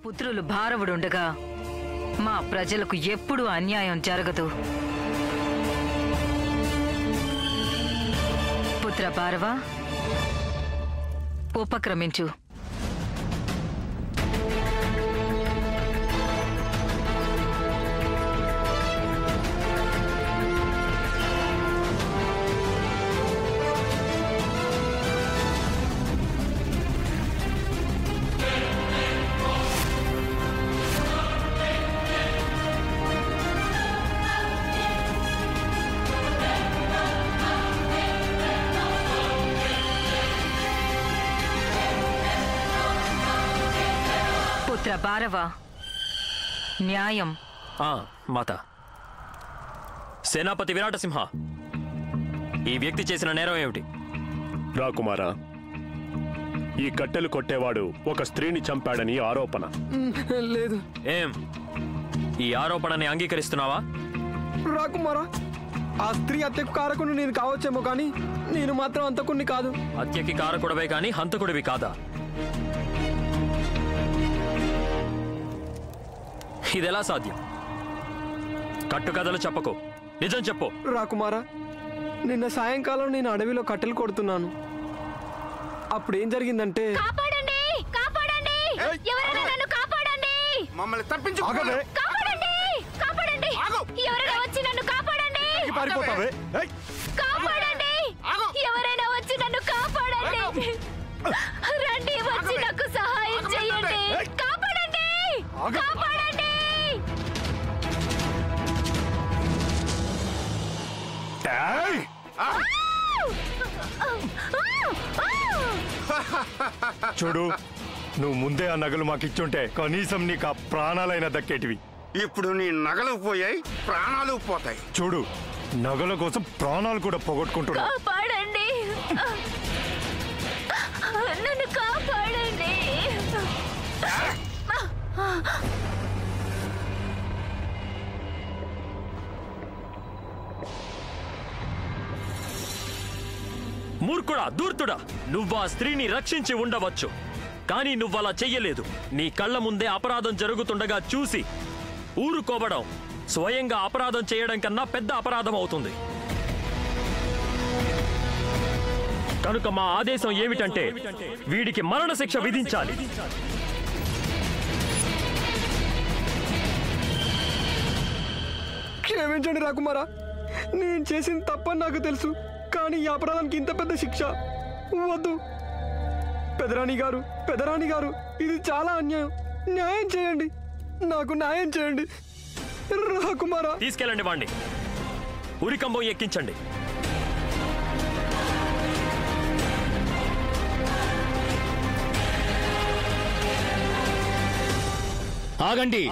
పుత్రులు భారవుడుండగా మా ప్రజలకు ఎప్పుడూ అన్యాయం జరగదు. పుత్ర భారవ, ఉపక్రమించు. పుత్ర భారవ, న్యాయం. మాత. సేనాపతి విరాటసింహ, ఈ వ్యక్తి చేసిన నేరం ఏమిటి? రాకుమారా, ఈ కట్టెలు కొట్టేవాడు ఒక స్త్రీని చంపాడని ఆరోపణ. లేదు. ఏం, ఈ ఆరోపణని అంగీకరిస్తున్నావా? రాకుమారా, ఆ స్త్రీ హత్యకు కారకుని నేను కావచ్చేమో కానీ నేను మాత్రం హంతకుణ్ణి కాదు. హత్యకి కారకుడవే కానీ హంతకుడివి కాదా? ఇదెలా సాధ్యం? కట్టుకథలు చెప్పకు, నిజం చెప్పు. రాకుమారా, నిన్న సాయంకాలం నేను అడవిలో కట్టెలు కొడుతున్నాను. అప్పుడేం జరిగిందంటే, మమ్మల్ని తప్పించు. రండి, వచ్చి నాకు సహాయం చేయండి. కాపాడండి, కాపాడండి. చూడు, నువ్వు ముందే ఆ నగలు మాకిచ్చుంటే కనీసం నీకు ఆ ప్రాణాలైనా దక్కేటివి. ఇప్పుడు నీ నగలు పోయాయి, ప్రాణాలు పోతాయి. చూడు, నగల కోసం ప్రాణాలు కూడా పోగొట్టుకుంటున్నావు. కాపాడండి, నన్ను కాపాడండి. మూర్ఖుడా, దూర్తుడా, నువ్వు ఆ స్త్రీని రక్షించి ఉండవచ్చు, కానీ నువ్వలా చెయ్యలేదు. నీ కళ్ళ ముందే అపరాధం జరుగుతుండగా చూసి ఊరుకోవడం స్వయంగా అపరాధం చేయడం కన్నా పెద్ద అపరాధం అవుతుంది. కనుక మా ఆదేశం ఏమిటంటే వీడికి మరణశిక్ష విధించాలి. క్షమించండి రాకుమారా, నేను చేసింది తప్పని నాకు తెలుసు, కానీ ఈ అపరాధానికి ఇంత పెద్ద శిక్ష వద్దు. పెదరాణి గారు, ఇది చాలా అన్యాయం. న్యాయం చేయండి, నాకు న్యాయం చేయండి. రాకుమారా, తీసుకెళ్ళండి వాణ్ణి, ఉరికంబం ఎక్కించండి. ఆగండి.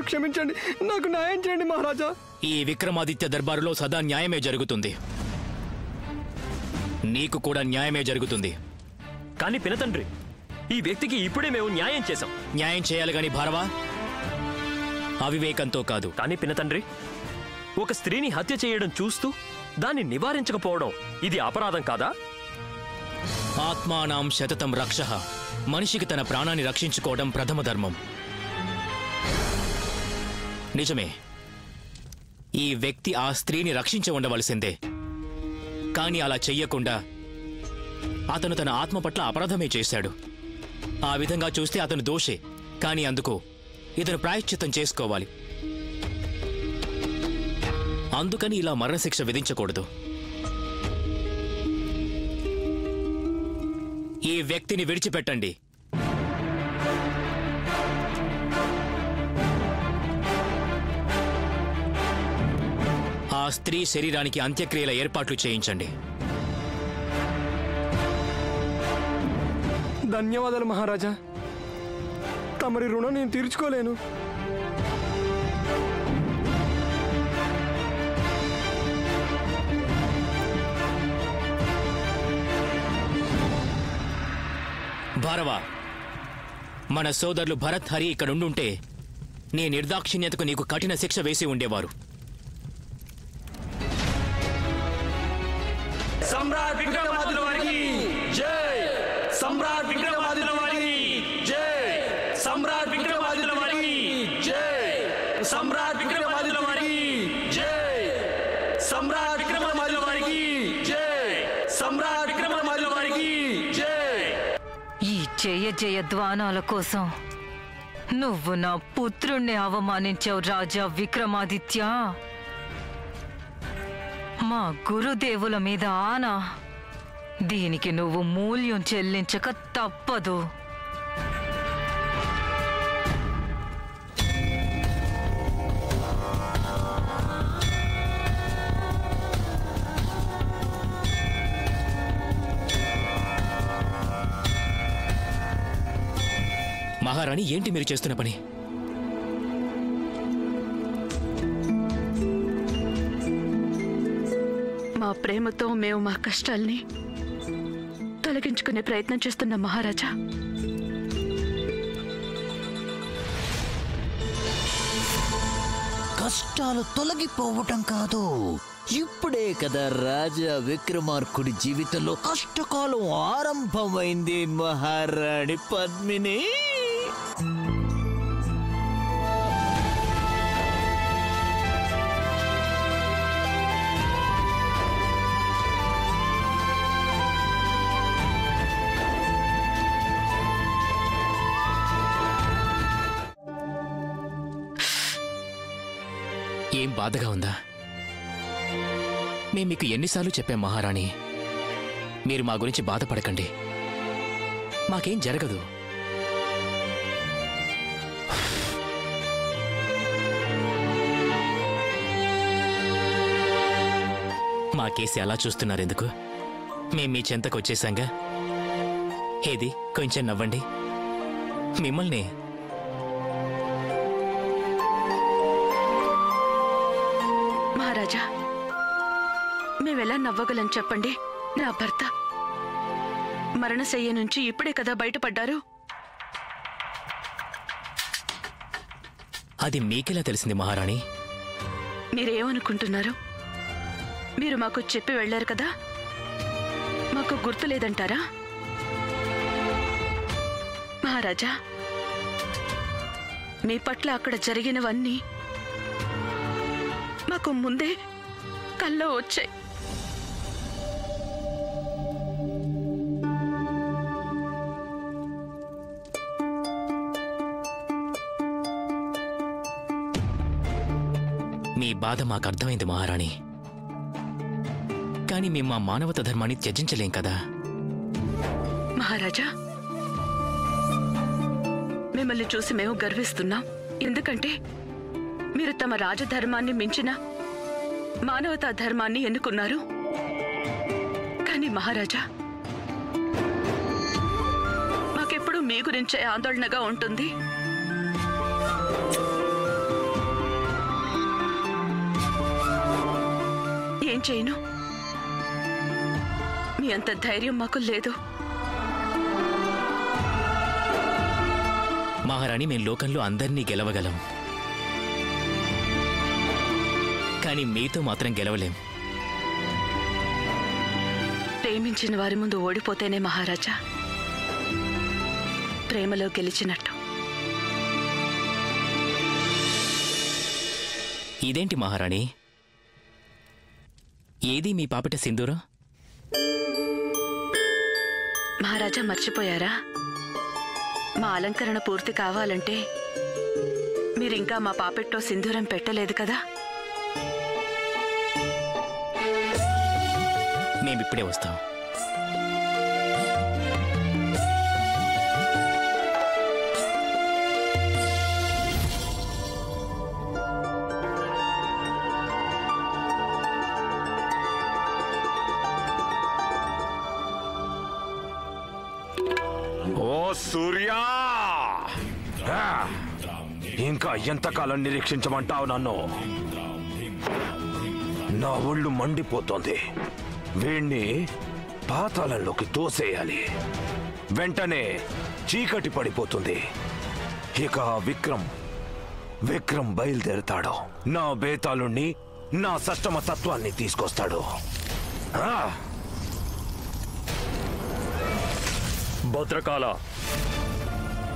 క్షమించండి, నాకు న్యాయం చేయండి మహారాజా. ఈ విక్రమాదిత్య దర్బారులో సదా న్యాయమే జరుగుతుంది, నీకు కూడా న్యాయమే జరుగుతుంది. కానీ పినతండ్రి, ఈ వ్యక్తికి ఇప్పుడే మేము న్యాయం చేశాం. న్యాయం చేయాలి గాని భారవా, అవివేకంతో కాదు. కానీ పినతండ్రి, ఒక స్త్రీని హత్య చేయడం చూస్తూ దాన్ని నివారించకపోవడం ఇది అపరాధం కాదా? ఆత్మానాం శతతం రక్షః, మనిషికి తన ప్రాణాన్ని రక్షించుకోవడం ప్రథమ ధర్మం. నిజమే, ఈ వ్యక్తి ఆ స్త్రీని రక్షించి ఉండవలసిందే, కానీ అలా చెయ్యకుండా అతను తన ఆత్మ పట్ల అపరాధమే చేశాడు. ఆ విధంగా చూస్తే అతను దోషే, కానీ అందుకు ఇతను ప్రాయశ్చిత్తం చేసుకోవాలి. అందుకని ఇలా మరణశిక్ష విధించకూడదు. ఈ వ్యక్తిని విడిచిపెట్టండి. ఆ స్త్రీ శరీరానికి అంత్యక్రియల ఏర్పాట్లు చేయించండి. ధన్యవాదాలు మహారాజా. తమరి రుణం నేను తీర్చుకోలేను. భారవ, మన సోదరులు భరత్, హరి ఇక్కడ ఉండుంటే నీ నిర్దాక్షిణ్యతకు నీకు కఠిన శిక్ష వేసి ఉండేవారు. సమ్రాట్ విక్రమాదిత్యుల వారికి జై! సమ్రాట్ విక్రమాదిత్యుల వారికి జై! సమ్రాట్ విక్రమాదిత్యుల వారికి జై! సమ్రాట్ విక్రమాదిత్యుల వారికి జై! సమ్రాట్ విక్రమాదిత్యుల వారికి జై! సమ్రాట్ విక్రమాదిత్యుల వారికి జై! ఈ జయధ్వానాల కోసం నువ్వు నా పుత్రుణ్ణి అవమానించావు రాజా విక్రమాదిత్య. మా గురుదేవుల మీద ఆనా, దీనికి నువ్వు మూల్యం చెల్లించక తప్పదు. మహారాణి, ఏంటి మీరు చేస్తున్న పని? మా ప్రేమతో మేము మా కష్టాల్ని తొలగించుకునే ప్రయత్నం చేస్తున్న మహారాజా. కష్టాలు తొలగిపోవటం కాదు, ఇప్పుడే కదా రాజా విక్రమార్కుడి జీవితంలో కష్టకాలం ఆరంభమైంది మహారాణి పద్మిని. ఏం బాధగా ఉందా? మేము మీకు ఎన్నిసార్లు చెప్పాం మహారాణి, మీరు మా గురించి బాధపడకండి, మాకేం జరగదు. మా కేసి అలా చూస్తున్నారెందుకు? మేం మీ చెంతకు వచ్చేసాంగా. ఏది కొంచెం నవ్వండి. మిమ్మల్ని మహారాజా, మేమెలా నవ్వగలం చెప్పండి? నా భర్త మరణశయ్య నుంచి ఇప్పుడే కదా బయటపడ్డారు. అది మీకెలా తెలిసింది మహారాణి? మీరేమనుకుంటున్నారు? మీరు మాకు చెప్పి వెళ్లారు కదా, మాకు గుర్తు లేదంటారా? మహారాజా, మీ పట్ల అక్కడ జరిగినవన్నీ మాకు ముందే కల్లో వచ్చాయి. మీ బాధ మాకు అర్థమైంది మహారాణి, కానీ మేము మా మానవత ధర్మాన్ని త్యజించలేం కదా. మహారాజా, మిమ్మల్ని చూసి మేము గర్విస్తున్నాం. ఎందుకంటే మీరు తమ రాజధర్మాన్ని మించిన మానవతా ధర్మాన్ని ఎన్నుకున్నారు. కానీ మహారాజా, మాకెప్పుడు మీ గురించే ఆందోళనగా ఉంటుంది. ఏం చేయను? మీ అంత ధైర్యం మాకు లేదు. మహారాణి, మేం లోకంలో అందరినీ గెలవగలం, కానీ మీతో మాత్రం గెలవలేం. ప్రేమించిన వారి ముందు ఓడిపోతేనే మహారాజా ప్రేమలో గెలిచినట్టు. ఇదేంటి మహారాణి, ఏది మీ పాపిట సింధూరం? మహారాజా మర్చిపోయారా? మా అలంకరణ పూర్తి కావాలంటే మీరింకా మా పాపెట్లో సింధూరం పెట్టలేదు కదా. మేమిప్పుడే వస్తాం. సూర్య! ఇంకా ఎంతకాలం నిరీక్షించమంటావు నన్ను? నా ఒళ్ళు మండిపోతోంది. వీణ్ణి పాతాళంలోకి తోసేయాలి. వెంటనే చీకటి పడిపోతుంది. ఇక విక్రమ్ బయలుదేరుతాడు. నా బేతాళుణ్ణి, నా సష్టమ తత్వాన్ని తీసుకొస్తాడు. భద్రకాల,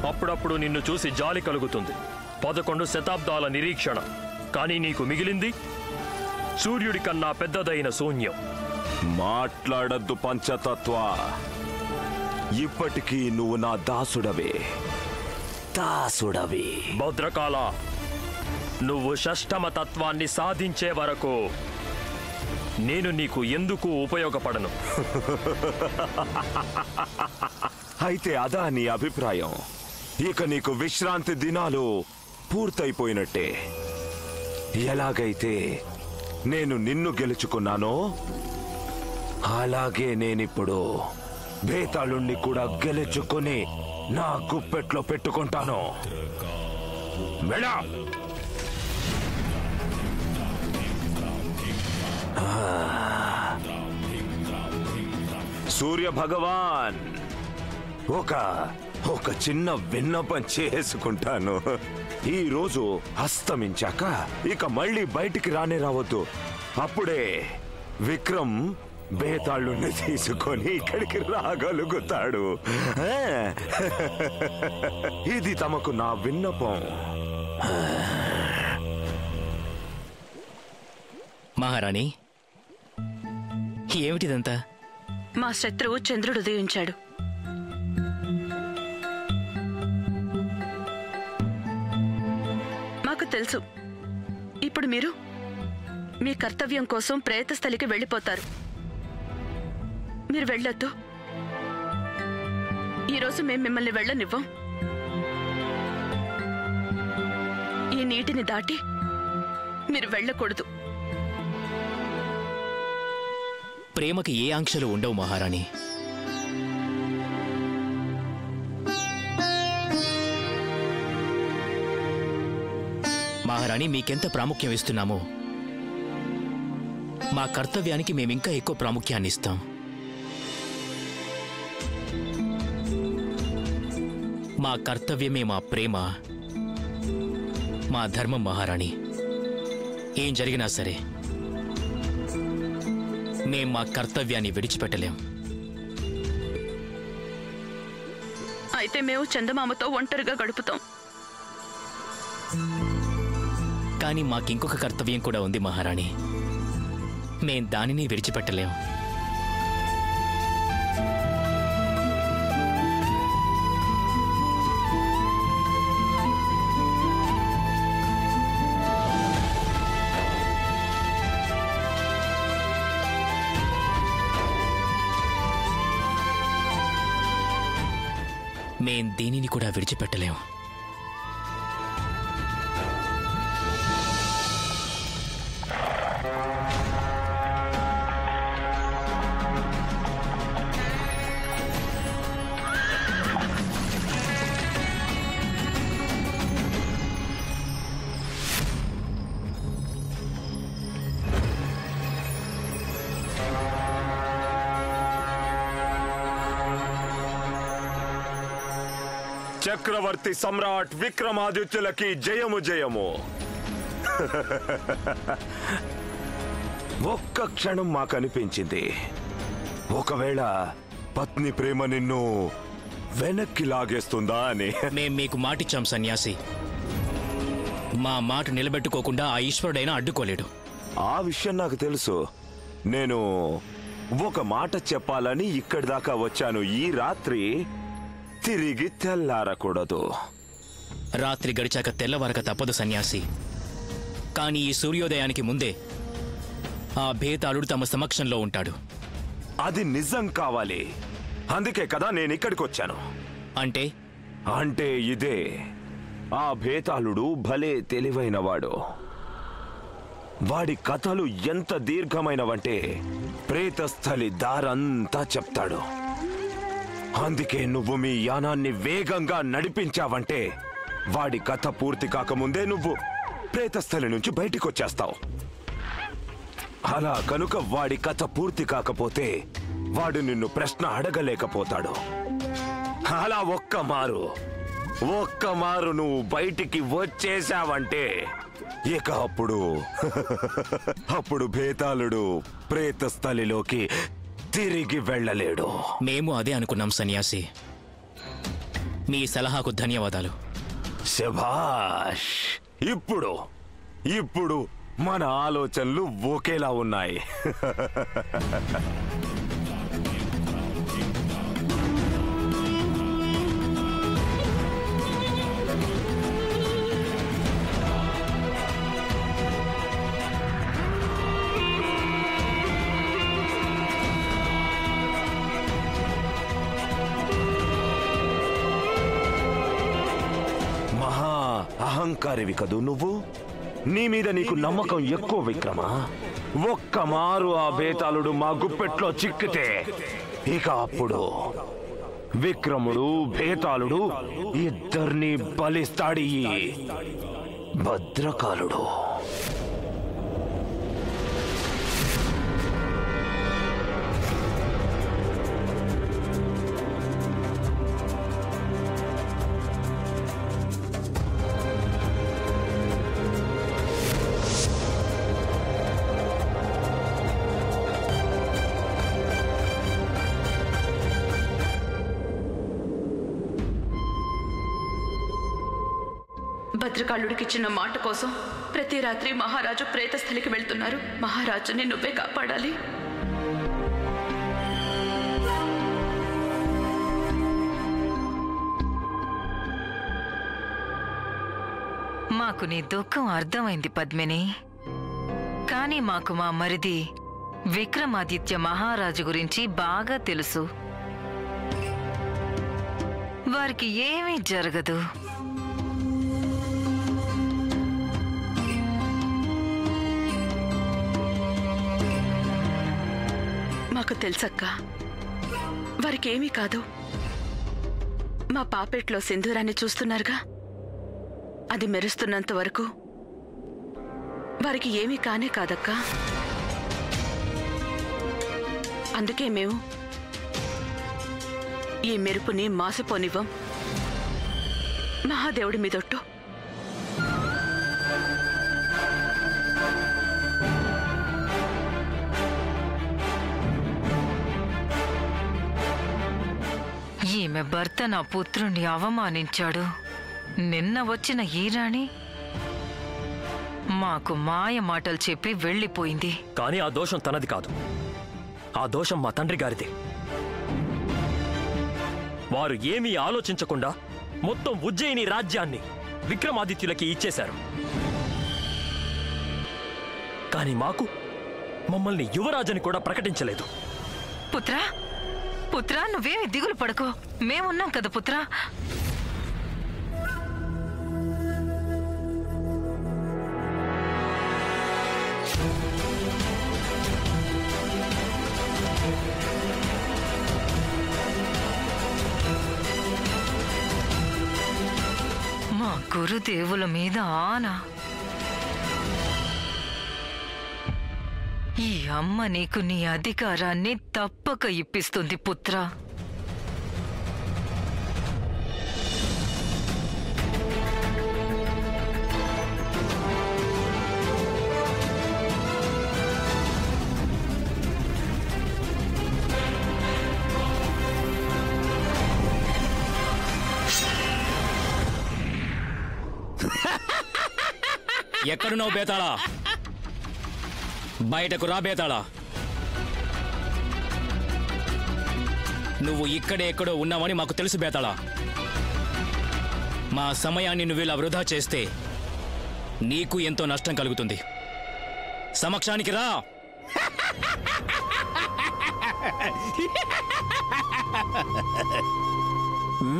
అప్పుడప్పుడు నిన్ను చూసి జాలి కలుగుతుంది. 11 శతాబ్దాల నిరీక్షణ, కానీ నీకు మిగిలింది సూర్యుడి కన్నా పెద్దదైన శూన్యం. మాట్లాడద్దు పంచతత్వ. ఇప్పటికీ నువ్వు నా దాసుడవే. భద్రకాల, నువ్వు షష్టమ తత్వాన్ని సాధించే వరకు నేను నీకు ఎందుకు ఉపయోగపడను? అయితే అదా నీ అభిప్రాయం? ఇక నీకు విశ్రాంతి దినాలు పూర్తయిపోయినట్టే. ఎలాగైతే నేను నిన్ను గెలుచుకున్నానో అలాగే నేనిప్పుడు బేతాళుణ్ణి కూడా గెలుచుకుని నా గుప్పెట్లో పెట్టుకుంటాను. మేడం, సూర్య భగవాన్, ఒక చిన్న విన్నపం చేసుకుంటాను. ఈ రోజు అస్తమించాక ఇక మళ్ళీ బయటికి రానే రావద్దు. అప్పుడే విక్రమ్ బేతాళుణ్ణి తీసుకొని ఇక్కడికి రాగలుగుతాడు. ఇది తమకు నా విన్నపం. మహారాణి, ఏమిటిదంతా? మా శత్రువు చంద్రుడు ఉదయించాడు. మాకు తెలుసు. ఇప్పుడు మీరు మీ కర్తవ్యం కోసం ప్రేతస్థలికి వెళ్ళిపోతారు. మీరు వెళ్ళొద్దు. ఈరోజు మేము మిమ్మల్ని వెళ్ళనివ్వం. ఈ నీటిని దాటి మీరు వెళ్ళకూడదు. ప్రేమకి ఏ ఆంక్షలు ఉండవు మహారాణి. మహారాణి, మీకెంత ప్రాముఖ్యం ఇస్తున్నామో మా కర్తవ్యానికి మేమింకా ఎక్కువ ప్రాముఖ్యాన్ని ఇస్తాం. మా కర్తవ్యమే మా ప్రేమ, మా ధర్మం మహారాణి. ఏం జరిగినా సరే మేం మా కర్తవ్యాన్ని విడిచిపెట్టలేం. అయితే మేము చందమామతో ఒంటరిగా గడుపుతాం. కానీ మాకింకొక కర్తవ్యం కూడా ఉంది మహారాణి. మేం దానిని విడిచిపెట్టలేం. మేం దీనిని కూడా విడిచిపెట్టలేం. చక్రవర్తి సమ్రాట్ విక్రమాదిత్యులకి జయము జయము. ఒక్క క్షణం మాకు అనిపించింది, ఒకవేళ పత్ని ప్రేమ నిన్ను వెనక్కి లాగేస్తుందా అని. మేం మీకు మాటిచ్చాం సన్యాసి. మా మాట నిలబెట్టుకోకుండా ఆ ఈశ్వరుడైనా అడ్డుకోలేడు. ఆ విషయం నాకు తెలుసు. నేను ఒక మాట చెప్పాలని ఇక్కడి దాకా వచ్చాను. ఈ రాత్రి తిరిగి తెల్లారకూడదు. రాత్రి గడిచాక తెల్లవారక తప్పదు సన్యాసి. కానీ ఈ సూర్యోదయానికి ముందే ఆ భేతాళుడు తమ సమక్షంలో ఉంటాడు. అది నిజం కావాలి. అందుకే కదా నేను ఇక్కడికి వచ్చాను. అంటే ఇదే, ఆ భేతాళుడు భలే తెలివైనవాడు. వాడి కథలు ఎంత దీర్ఘమైనవంటే ప్రేతస్థలి దారంతా చెప్తాడు. అందుకే నువ్వు మీ యానాన్ని వేగంగా నడిపించావంటే వాడి కథ పూర్తి కాకముందే నువ్వు ప్రేతస్థలి నుంచి బయటికొచ్చేస్తావు. అలా కనుక వాడి కథ పూర్తి కాకపోతే వాడు నిన్ను ప్రశ్న అడగలేకపోతాడు. అలా ఒక్క మారు నువ్వు బయటికి వచ్చేశావంటే ఇక అప్పుడు భేతాళుడు ప్రేతస్థలిలోకి తిరిగి వెళ్ళలేడు. మేము అదే అనుకున్నాం సన్యాసి. మీ సలహాకు ధన్యవాదాలు. శభాష్. ఇప్పుడు మన ఆలోచనలు ఒకేలా ఉన్నాయి. మహా అహంకారివి కదూ నువ్వు. నీ మీద నీకు నమ్మకం ఎక్కువ విక్రమ. ఒక్క మారు ఆ భేతాళుడు మా గుప్పెట్లో చిక్కితే ఇక అప్పుడు విక్రముడు భేతాళుడు ఇద్దరిని బలిస్తాడు ఈ భద్రకాలుడు. భద్రకాళుడికిచ్చిన మాట కోసం ప్రతి రాత్రి మహారాజు ప్రేతస్థలికి వెళ్తున్నారు. మహారాజుని నువ్వే కాపాడాలి. మాకు నీ దుఃఖం అర్థమైంది పద్మిని. కానీ మాకు మా మరిది విక్రమాదిత్య మహారాజు గురించి బాగా తెలుసు. వారికి ఏమీ జరగదు. మాకు తెలుసక్క, వారికి ఏమీ కాదు. మా పాపెట్లో సింధూరాన్ని చూస్తున్నారుగా, అది మెరుస్తున్నంత వరకు వారికి ఏమీ కానే కాదక్క. అందుకే మేము ఈ మెరుపుని మాసిపోనివ్వం. మహాదేవుడి మీదొట్టు. ఈమె భర్త నా పుత్రుణ్ణి అవమానించాడు. నిన్న వచ్చిన ఈ రాణి మాకు మాయ మాటలు చెప్పి వెళ్ళిపోయింది. కానీ ఆ దోషం తనది కాదు, ఆ దోషం మా తండ్రి గారిది. వారు ఏమీ ఆలోచించకుండా మొత్తం ఉజ్జయిని రాజ్యాన్ని విక్రమాదిత్యులకి ఇచ్చేశారు. కానీ మమ్మల్ని యువరాజని కూడా ప్రకటించలేదు. పుత్రా పుత్రా, నువ్వేమి దిగులు పడకో, మేమున్నాం కదా పుత్రా. మా గురుదేవుల మీద ఆనా. ఈ అమ్మ నీకు నీ అధికారాన్ని తప్పక ఇప్పిస్తుంది పుత్రా. ఎక్కడున్నావు బేతాళా? బయటకు రా బేతాళా. నువ్వు ఇక్కడే ఎక్కడో ఉన్నావని మాకు తెలుసు బేతాళా. మా సమయాన్ని నువ్వు ఇలా వృధా చేస్తే నీకు ఎంతో నష్టం కలుగుతుంది. సమక్షానికి రా.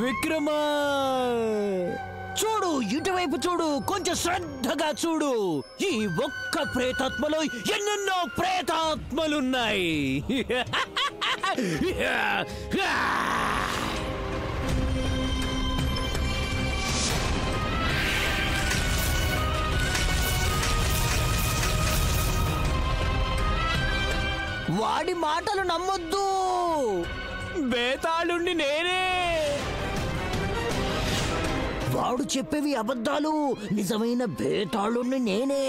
విక్రమా, చూడు, ఇటువైపు చూడు, కొంచెం శ్రద్ధగా చూడు. ఈ ఒక్క ప్రేతాత్మలో ఎన్నెన్నో ప్రేతాత్మలున్నాయి. వాడి మాటలు నమ్మొద్దు. బేతాళుణ్ణి నేనే. వాడు చెప్పేవి అబద్ధాలు. నిజమైన బేతాళుణ్ణి నేనే.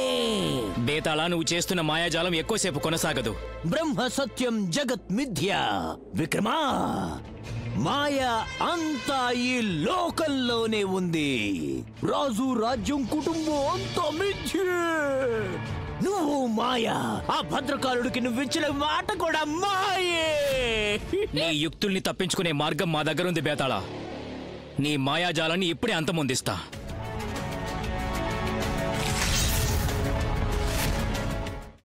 బేతాళా, నువ్వు చేస్తున్న మాయాజాలం ఎక్కువసేపు కొనసాగదు. బ్రహ్మ సత్యం జగత్ మిథ్య. విక్రమా, మాయ అంతా ఈ లోకంలోనే ఉంది. రాజు, రాజ్యం, కుటుంబం అంతా మిథ్యే. నువ్వు మాయ. ఆ భద్రకాలుడికి నువ్విచ్చిన మాట కూడా మాయే. నీ యుక్తుల్ని తప్పించుకునే మార్గం మా దగ్గరుంది బేతాళా. నీ మాయాజాలాన్ని ఇప్పుడే అంతమొందిస్తా.